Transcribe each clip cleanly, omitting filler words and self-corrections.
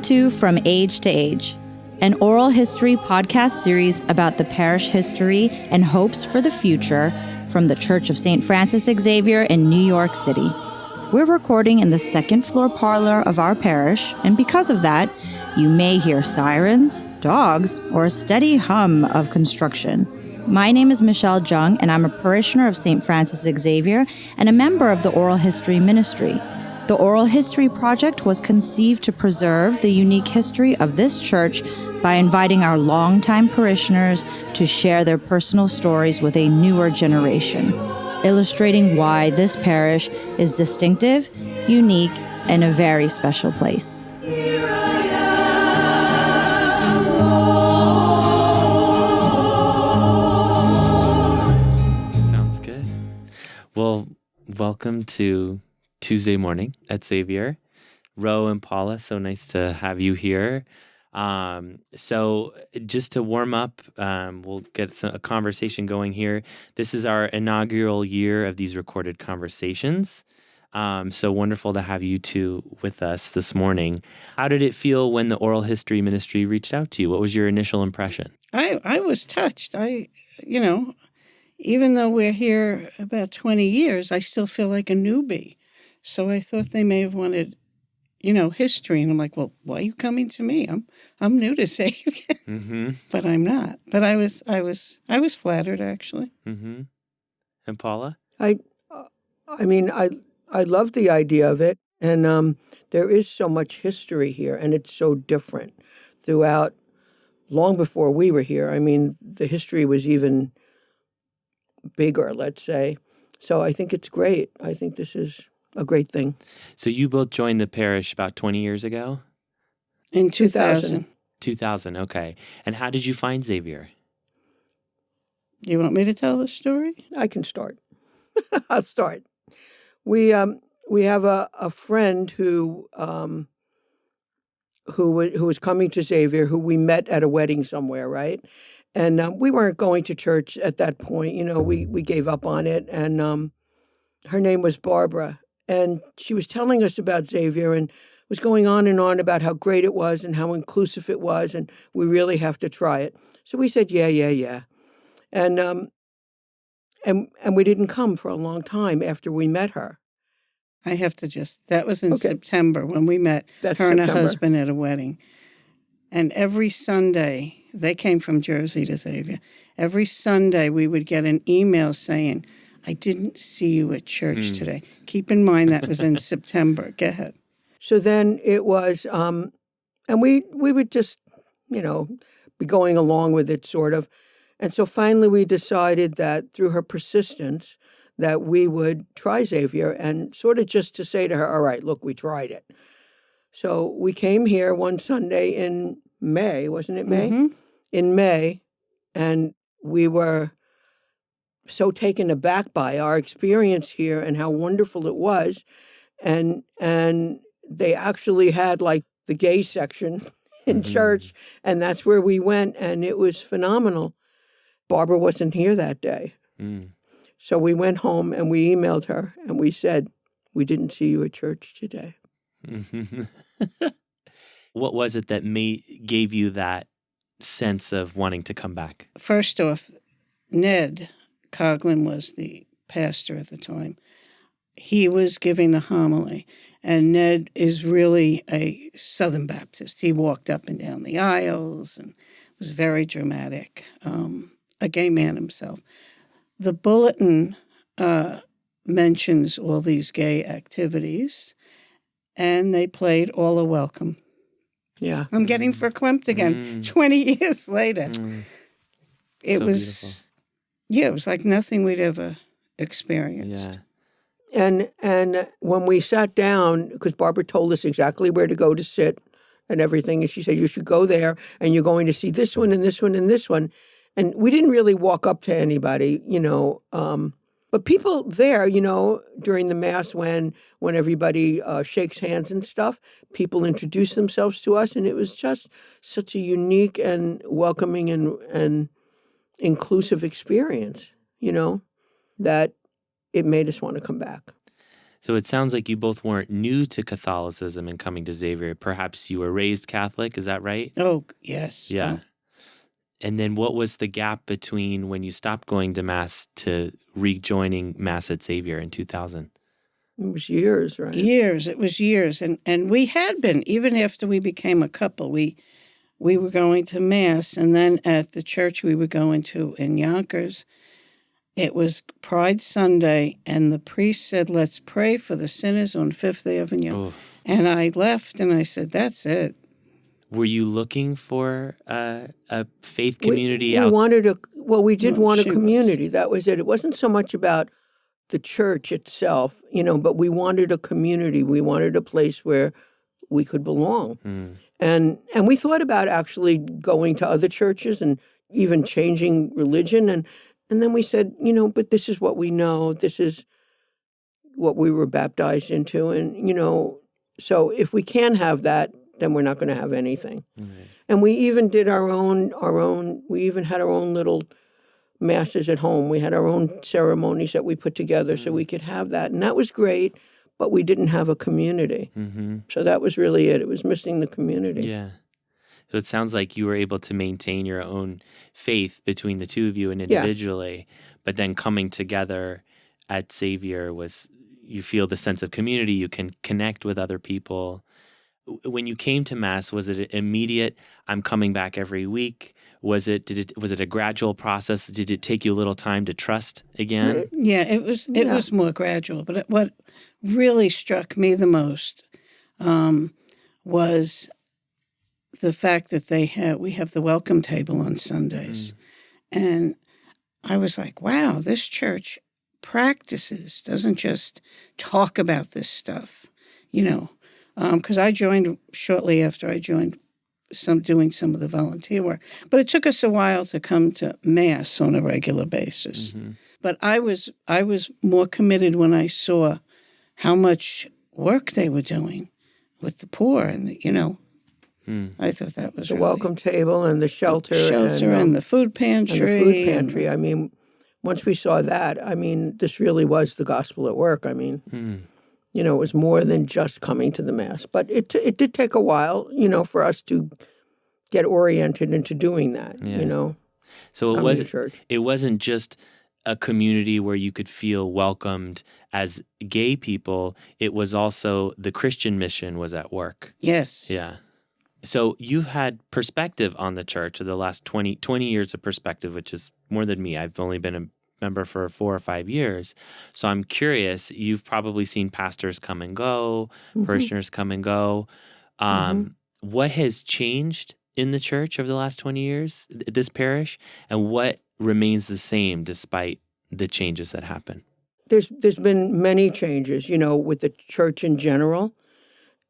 to From Age to Age, an oral history podcast series about the parish history and hopes for the future from the Church of St. Francis Xavier in New York City. We're recording in the second floor parlor of our parish, and because of that, you may hear sirens, dogs, or a steady hum of construction. My name is Michelle Jung, and I'm a parishioner of St. Francis Xavier and a member of the Oral History Ministry. The Oral History Project was conceived to preserve the unique history of this church by inviting our longtime parishioners to share their personal stories with a newer generation, illustrating why this parish is distinctive, unique, and a very special place. Sounds good. Well, welcome to Tuesday morning at Xavier. Roe and Paula, so nice to have you here. So just to warm up, we'll get a conversation going here. This is our inaugural year of these recorded conversations. So wonderful to have you two with us this morning. How did it feel when the Oral History Ministry reached out to you? What was your initial impression? I was touched. Even though we're here about 20 years, I still feel like a newbie. So I thought they may have wanted history. And I'm like, well, why are you coming to me? I'm new to Xavier. Mm-hmm. But I'm not. But I was flattered, actually. Mm-hmm. And Paula? I love the idea of it. And there is so much history here, and it's so different throughout, long before we were here. I mean, the history was even bigger, let's say. So I think it's great. I think this is a great thing. So you both joined the parish about 20 years ago? In 2000. 2000, okay. And how did you find Xavier? You want me to tell the story? I can start. I'll start. We have a friend who was coming to Xavier, who we met at a wedding somewhere, right? And we weren't going to church at that point. We gave up on it. And her name was Barbara. And she was telling us about Xavier and was going on and on about how great it was and how inclusive it was. And we really have to try it. So we said, yeah. And we didn't come for a long time after we met her. I have to that was in September when we met her and her husband at a wedding. And every Sunday, they came from Jersey to Xavier. Every Sunday we would get an email saying, I didn't see you at church today. Keep in mind that was in September. Go ahead. So then it was, and we would just, be going along with it sort of. And so finally we decided that through her persistence that we would try Xavier and sort of just to say to her, all right, look, we tried it. So we came here one Sunday in May, wasn't it May? Mm-hmm. In May, and we were so taken aback by our experience here and how wonderful it was. And they actually had like the gay section in church, and that's where we went, and it was phenomenal. Barbara wasn't here that day. So we went home and we emailed her and we said, we didn't see you at church today. What was it that gave you that sense of wanting to come back? First off, Ned Coughlin was the pastor at the time. He was giving the homily, and Ned is really a Southern Baptist. He walked up and down the aisles and was very dramatic, a gay man himself. The bulletin mentions all these gay activities, and they played All Are Welcome. Yeah. I'm getting verklempt again 20 years later. It was beautiful. Yeah, it was like nothing we'd ever experienced. Yeah. And when we sat down, because Barbara told us exactly where to go to sit and everything, and she said, you should go there, and you're going to see this one and this one and this one. And we didn't really walk up to anybody, but people there, during the Mass when everybody shakes hands and stuff, people introduce themselves to us, and it was just such a unique and welcoming and inclusive experience, that it made us want to come back. So it sounds like you both weren't new to Catholicism and coming to Xavier. Perhaps you were raised Catholic. Is that right? Oh, yes. Yeah. And then what was the gap between when you stopped going to Mass to rejoining Mass at Xavier in 2000? It was years, right? Years. It was years. And we had been, even after we became a couple, we were going to Mass. And then at the church we were going to in Yonkers, it was Pride Sunday. And the priest said, let's pray for the sinners on Fifth Avenue. Oh. And I left and I said, that's it. Were you looking for a faith community we out? We did want a she community. That was it. It wasn't so much about the church itself, but we wanted a community. We wanted a place where we could belong. And we thought about actually going to other churches and even changing religion. And then we said, but this is what we know. This is what we were baptized into. And, so if we can have that, then we're not going to have anything. And we even did we even had our own little masses at home. We had our own ceremonies that we put together so we could have that. And that was great, but we didn't have a community. So that was really it. It was missing the community. Yeah. So it sounds like you were able to maintain your own faith between the two of you and individually, but then coming together at Xavier you feel the sense of community, you can connect with other people. When you came to Mass, was it immediate, I'm coming back every week? Was it a gradual process? Did it take you a little time to trust again? Yeah, it was more gradual. But what really struck me the most was the fact that we have the welcome table on Sundays. And I was like, wow, this church practices, doesn't just talk about this stuff, because I joined shortly after I joined doing some of the volunteer work. But it took us a while to come to Mass on a regular basis. But I was more committed when I saw how much work they were doing with the poor and I thought that was the welcome table and the shelter and the food pantry. And the food pantry. I mean, once we saw that, this really was the gospel at work. It was more than just coming to the Mass. But it did take a while, for us to get oriented into doing that, So it wasn't just a community where you could feel welcomed as gay people. It was also the Christian mission was at work. Yes. Yeah. So you've had perspective on the church of the last 20 years of perspective, which is more than me. I've only been a member for 4 or 5 years. So I'm curious, you've probably seen pastors come and go, parishioners come and go. What has changed in the church over the last 20 years, this parish, and what remains the same despite the changes that happen? There's been many changes, with the church in general.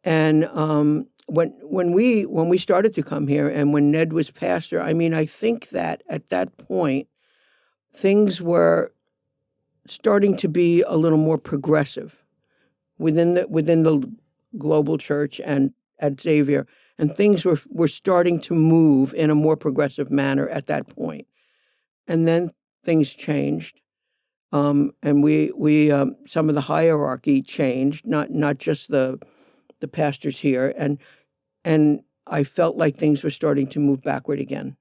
And when we started to come here and when Ned was pastor, I think that at that point, things were starting to be a little more progressive within the global church and at Xavier, and things were starting to move in a more progressive manner at that point. And then things changed, and we some of the hierarchy changed, not just the pastors here, and I felt like things were starting to move backward again.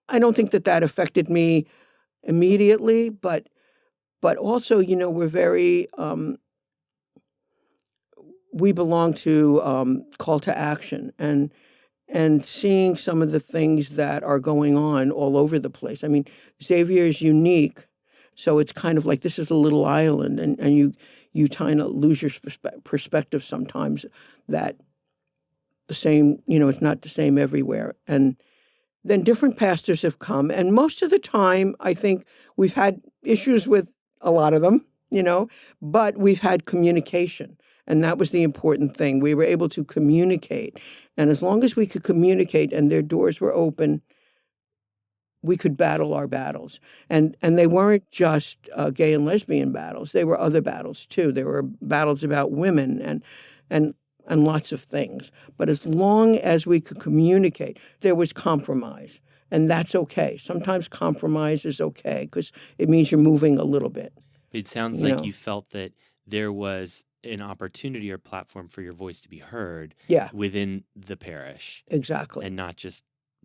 I don't think that affected me immediately, but also, we're very, we belong to call to action and seeing some of the things that are going on all over the place. Xavier is unique, so it's kind of like this is a little island, and you kind of lose your perspective sometimes that the same, it's not the same everywhere. And then different pastors have come, and most of the time, I think we've had issues with a lot of them, but we've had communication, and that was the important thing. We were able to communicate, and as long as we could communicate and their doors were open, we could battle our battles. And they weren't just gay and lesbian battles. They were other battles, too. There were battles about women and lots of things. But as long as we could communicate, there was compromise. And that's okay. Sometimes compromise is okay because it means you're moving a little bit. It sounds like you felt that there was an opportunity or platform for your voice to be heard Yeah, within the parish, exactly. and not just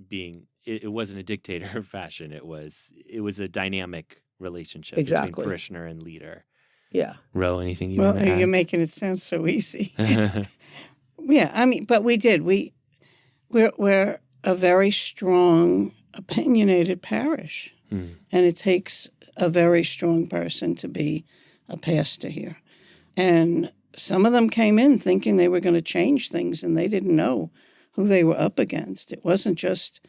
being. It wasn't a dictator fashion. It was a dynamic relationship between Exactly. parishioner and leader. Yeah. Ro, anything you Well, want to you're add? making it sound so easy. Yeah, I mean, but we did. We're a very strong, opinionated parish, Hmm. and it takes a very strong person to be a pastor here. And some of them came in thinking they were going to change things, and they didn't know who they were up against. It wasn't just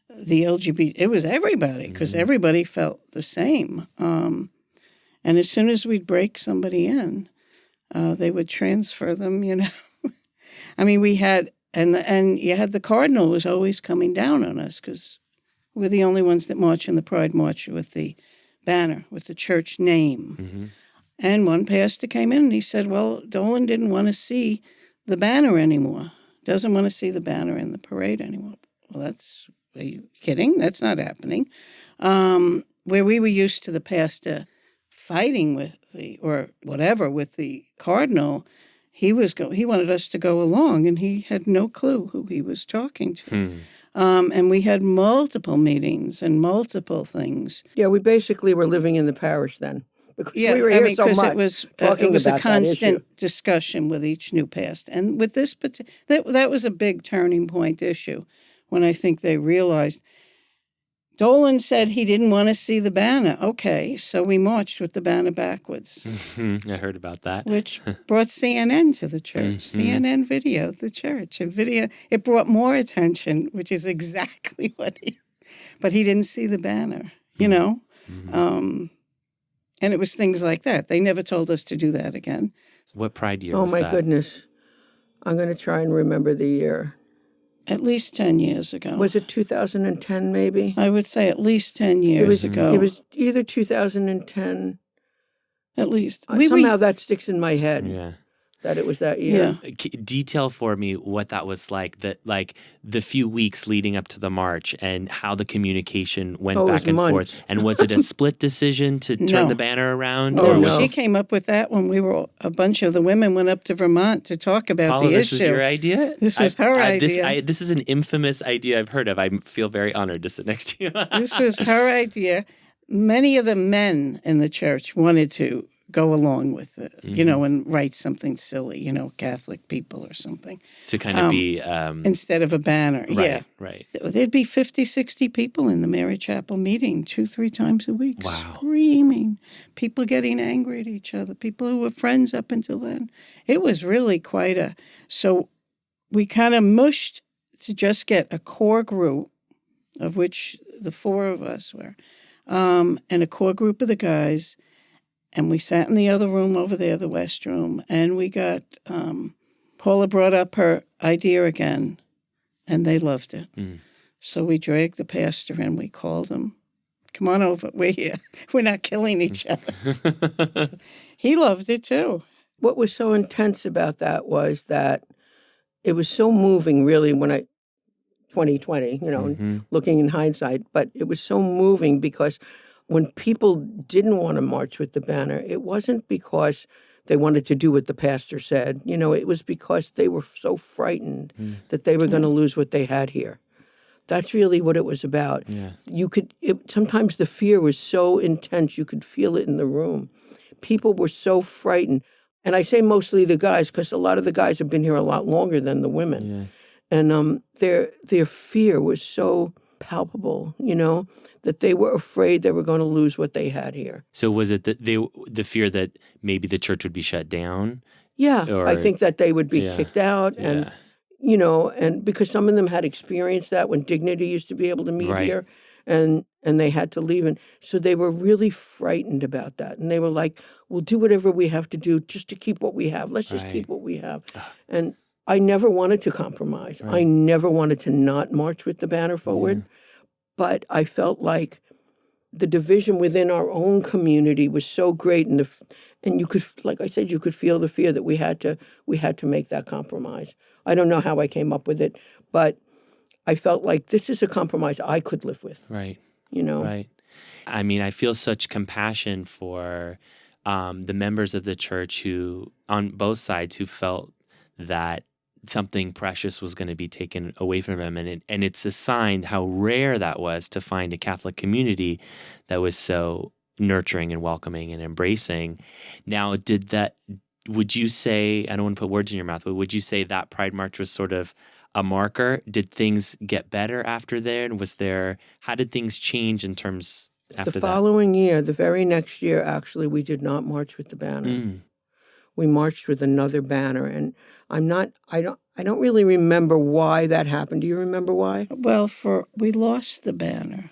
the LGBT; it was everybody, because everybody felt the same. And as soon as we'd break somebody in, they would transfer them. I mean, we had, and you had the cardinal was always coming down on us because we're the only ones that march in the Pride March with the banner, with the church name. Mm-hmm. And one pastor came in and he said, well, Dolan didn't want to see the banner anymore. Doesn't want to see the banner in the parade anymore. Well, are you kidding? That's not happening. Where we were used to the pastor fighting with with the cardinal, he wanted us to go along, and he had no clue who he was talking to. And we had multiple meetings and multiple things. Yeah, we basically were living in the parish then because Yeah, we were I here mean, so 'cause much it was talking a about that constant issue. discussion with each new pastor. And with this, that was a big turning point issue when I think they realized Dolan said he didn't want to see the banner. Okay, so we marched with the banner backwards, I heard about that. which brought CNN to the church. CNN videoed the church, and it brought more attention, which is exactly but he didn't see the banner, and it was things like that. They never told us to do that again. What Pride year Oh was my that? goodness. I'm going to try and remember the year. At least 10 years ago. Was it 2010 maybe? I would say at least 10 years ago. It was either 2010. At least. Somehow that sticks in my head. Yeah. That it was that year. Yeah. Detail for me what that was like, the few weeks leading up to the march and how the communication went back and forth. And was it a split decision to turn the banner around? Oh, or no. She came up with that when a bunch of the women went up to Vermont to talk about Paula, the this issue. was your idea? This was her idea. This is an infamous idea I've heard of. I feel very honored to sit next to you. This was her idea. Many of the men in the church wanted to go along with it, and write something silly, Catholic people or something. To kind of be... instead of a banner. Right, yeah. Right. There'd be 50, 60 people in the Mary Chapel meeting 2-3 times a week. Wow. Screaming. People getting angry at each other. People who were friends up until then. It was really quite So we kind of mushed to just get a core group, of which the 4 of us were, and a core group of the guys. And we sat in the other room over there, the West Room, and we got, Paula brought up her idea again, and they loved it. So we dragged the pastor in. We called him, come on over, we're here. We're not killing each other. He loved it too. What was so intense about that was that it was so moving, really, 2020, looking in hindsight, but it was so moving because when people didn't want to march with the banner, it wasn't because they wanted to do what the pastor said. It was because they were so frightened that they were going to lose what they had here. That's really what it was about. Yeah. Sometimes the fear was so intense, you could feel it in the room. People were so frightened. And I say mostly the guys because a lot of the guys have been here a lot longer than the women. Yeah. And their fear was so palpable, that they were afraid they were going to lose what they had here. So was it the fear that maybe the church would be shut down? Yeah, Or, I think that they would be kicked out. And, and because some of them had experienced that when Dignity used to be able to meet here and they had to leave. And so they were really frightened about that. And they were like, we'll do whatever we have to do just to keep what we have. Let's just keep what we have. And I never wanted to compromise. Right. I never wanted to not march with the banner forward. Yeah. But I felt like the division within our own community was so great, and you could, like I said, you could feel the fear that we had to make that compromise. I don't know how I came up with it, but I felt like this is a compromise I could live with. Right. Right. I mean, I feel such compassion for the members of the church who, on both sides, who felt that something precious was going to be taken away from them. And it's a sign how rare that was to find a Catholic community that was so nurturing and welcoming and embracing. Now, would you say, I don't want to put words in your mouth, but would you say that Pride March was sort of a marker? Did things get better after there? And how did things change in terms after that? The following year, the very next year, actually, we did not march with the banner. We marched with another banner, and I don't really remember why that happened. Do you remember why? Well, we lost the banner.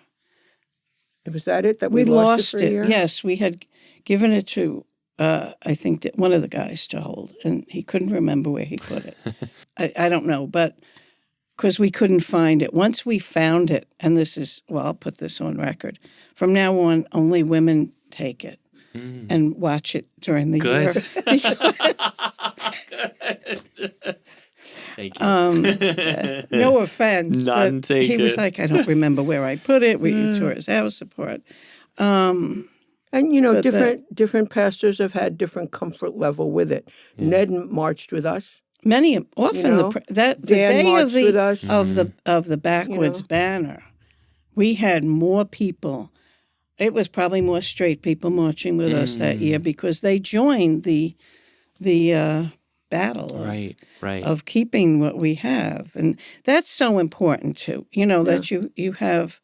Was that it? That We lost it for a year? Yes, we had given it to I think one of the guys to hold, and he couldn't remember where he put it. I don't know, but because we couldn't find it. Once we found it, and I'll put this on record. From now on, only women take it. And watch it during the year. Good. Thank you. No offense, but he was it. like, I don't remember where I put it. We tore his house apart. And different pastors have had different comfort level with it. Ned marched with us. Often the day marched with us. of the Backwoods banner, we had more people. It was probably more straight people marching with us that year because they joined the battle of keeping what we have. And that's so important too, that you have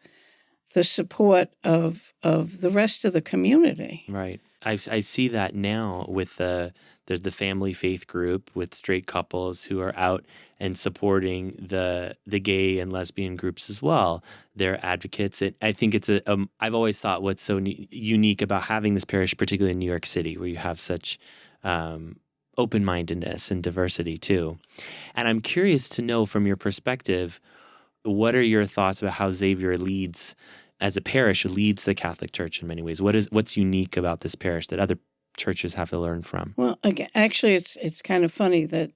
the support of the rest of the community. Right. I see that now with there's the family faith group with straight couples who are out and supporting the gay and lesbian groups as well. They're advocates. I think it's I've always thought what's so unique about having this parish, particularly in New York City, where you have such open-mindedness and diversity too. And I'm curious to know from your perspective, what are your thoughts about how Xavier leads as a parish, leads the Catholic Church in many ways? What's unique about this parish that other churches have to learn from? Well, again, actually, it's kind of funny that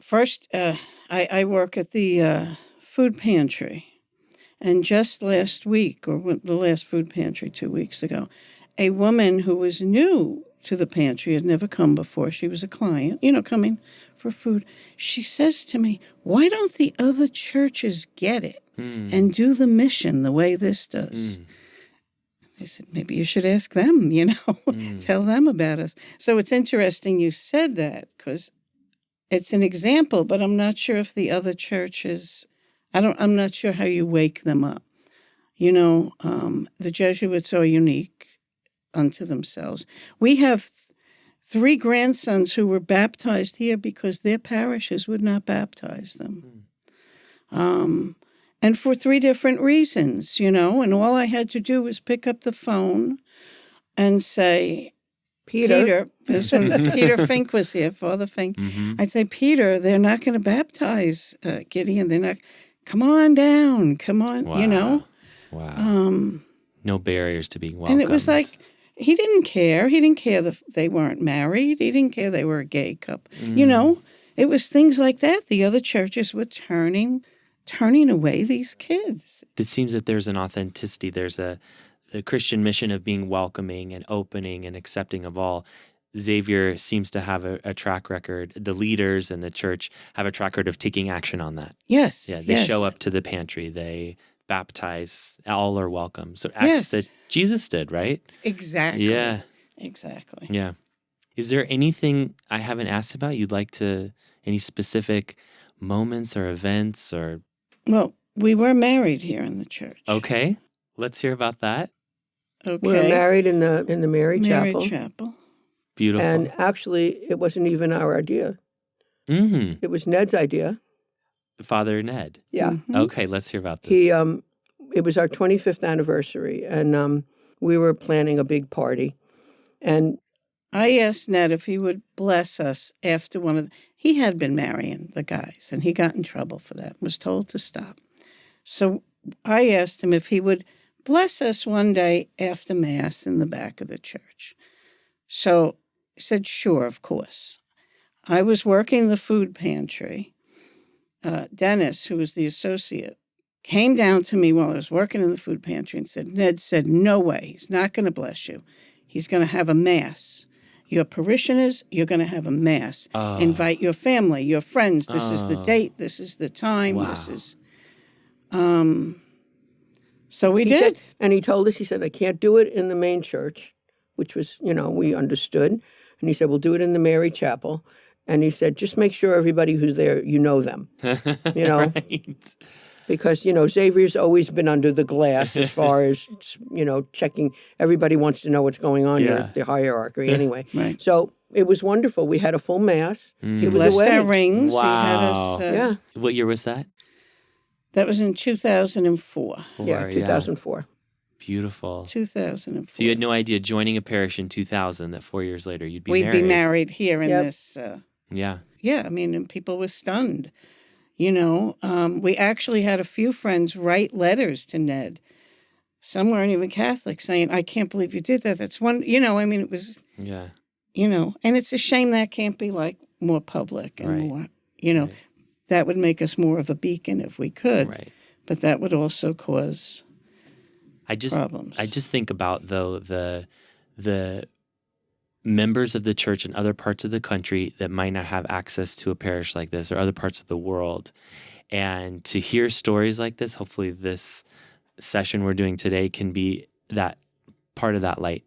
first I work at the food pantry, and just last week, or the last food pantry 2 weeks ago, a woman who was new to the pantry, had never come before. She was a client, coming for food. She says to me, "Why don't the other churches get it and do the mission the way this does?" I said, maybe you should ask them, tell them about us. So it's interesting you said that because it's an example, but I'm not sure if the other churches, I'm not sure how you wake them up. The Jesuits are unique unto themselves. We have 3 grandsons who were baptized here because their parishes would not baptize them. And for 3 different reasons, and all I had to do was pick up the phone and say, Peter Fink was here, Father Fink. I'd say, Peter, they're not going to baptize Gideon. They're not, come on down, come on, Wow. No barriers to being welcomed. And it was like, he didn't care. He didn't care that they weren't married. He didn't care they were a gay couple. It was things like that. The other churches were turning away these kids. It seems that there's an authenticity. There's the Christian mission of being welcoming and opening and accepting of all. Xavier seems to have a track record. The leaders in the church have a track record of taking action on that. Yes. Yeah, they show up to the pantry. They baptize. All are welcome. So acts that Jesus did, right? Exactly. Yeah. Exactly. Yeah. Is there anything I haven't asked about you'd like to, any specific moments or events or? Well, we were married here in the church. Okay. Let's hear about that. Okay. We were married in the Mary Chapel. Mary Chapel. Beautiful. And actually, it wasn't even our idea. It was Ned's idea. Father Ned. Yeah. Okay, let's hear about this. It was our 25th anniversary, and we were planning a big party. And I asked Ned if he would bless us after he had been marrying the guys, and he got in trouble for that, was told to stop. So I asked him if he would bless us one day after Mass in the back of the church. So he said, sure, of course. I was working the food pantry. Dennis, who was the associate, came down to me while I was working in the food pantry and said, Ned said, no way, he's not going to bless you. He's going to have a mass. Your parishioners, you're going to have a mass. Oh. Invite your family, your friends. This is the date. This is the time. Wow. This is. So we He did. said- and he told us, he said, I can't do it in the main church, which was, we understood. And he said, we'll do it in the Mary Chapel. And he said, just make sure everybody who's there, you know them. Right. Because, Xavier's always been under the glass as far as, checking. Everybody wants to know what's going on Yeah. here, the hierarchy anyway. Right. So it was wonderful. We had a full mass. Mm. It was a Blessed our wedding. rings. Wow. He had us. Yeah, What year was that? That was in 2004. yeah, 2004. Beautiful. 2004. So you had no idea joining a parish in 2000 that 4 years later you'd be We'd married. be married here in Yep. this. Yeah. Yeah, I mean, and people were stunned. We actually had a few friends write letters to Ned. Some weren't even Catholic, saying, I can't believe you did that. That's one, it was, Yeah. and it's a shame that can't be like more public and Right. more, Right. that would make us more of a beacon if we could. Right. But that would also cause problems. I just think about though the members of the church in other parts of the country that might not have access to a parish like this or other parts of the world. And to hear stories like this, hopefully this session we're doing today can be that part of that light.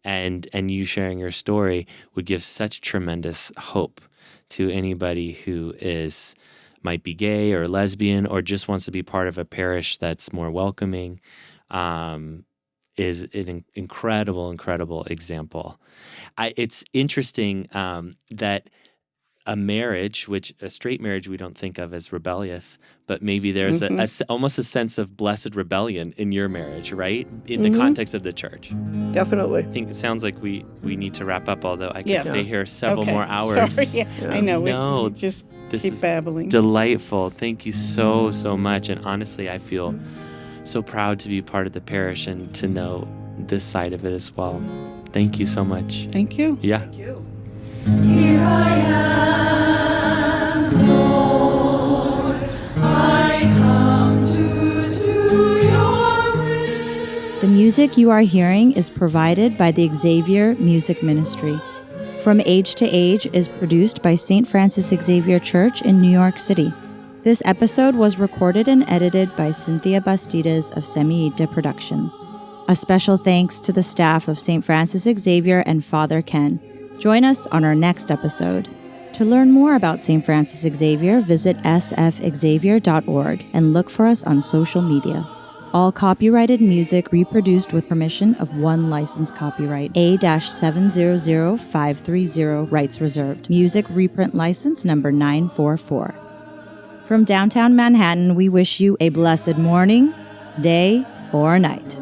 And you sharing your story would give such tremendous hope to anybody who might be gay or lesbian or just wants to be part of a parish that's more welcoming. Is an incredible example. It's interesting that a marriage, which a straight marriage we don't think of as rebellious, but maybe there's almost a sense of blessed rebellion in your marriage, right? In the context of the church. Definitely. I think it sounds like we need to wrap up, although I could Yeah. stay here several Okay. more hours. Sorry, yeah, I know. No, We just this keep is babbling. Delightful. Thank you so much. And honestly, I feel so proud to be part of the parish and to know this side of it as well. Thank you so much. Thank you. Yeah. Here I am, Lord, I come to do your will. The music you are hearing is provided by the Xavier Music Ministry. From Age to Age is produced by St. Francis Xavier Church in New York City. This episode was recorded and edited by Cynthia Bastidas of Semiite Productions. A special thanks to the staff of St. Francis Xavier and Father Ken. Join us on our next episode. To learn more about St. Francis Xavier, visit sfxavier.org and look for us on social media. All copyrighted music reproduced with permission of one licensed copyright, A-700530, rights reserved. Music reprint license number 944. From downtown Manhattan, we wish you a blessed morning, day, or night.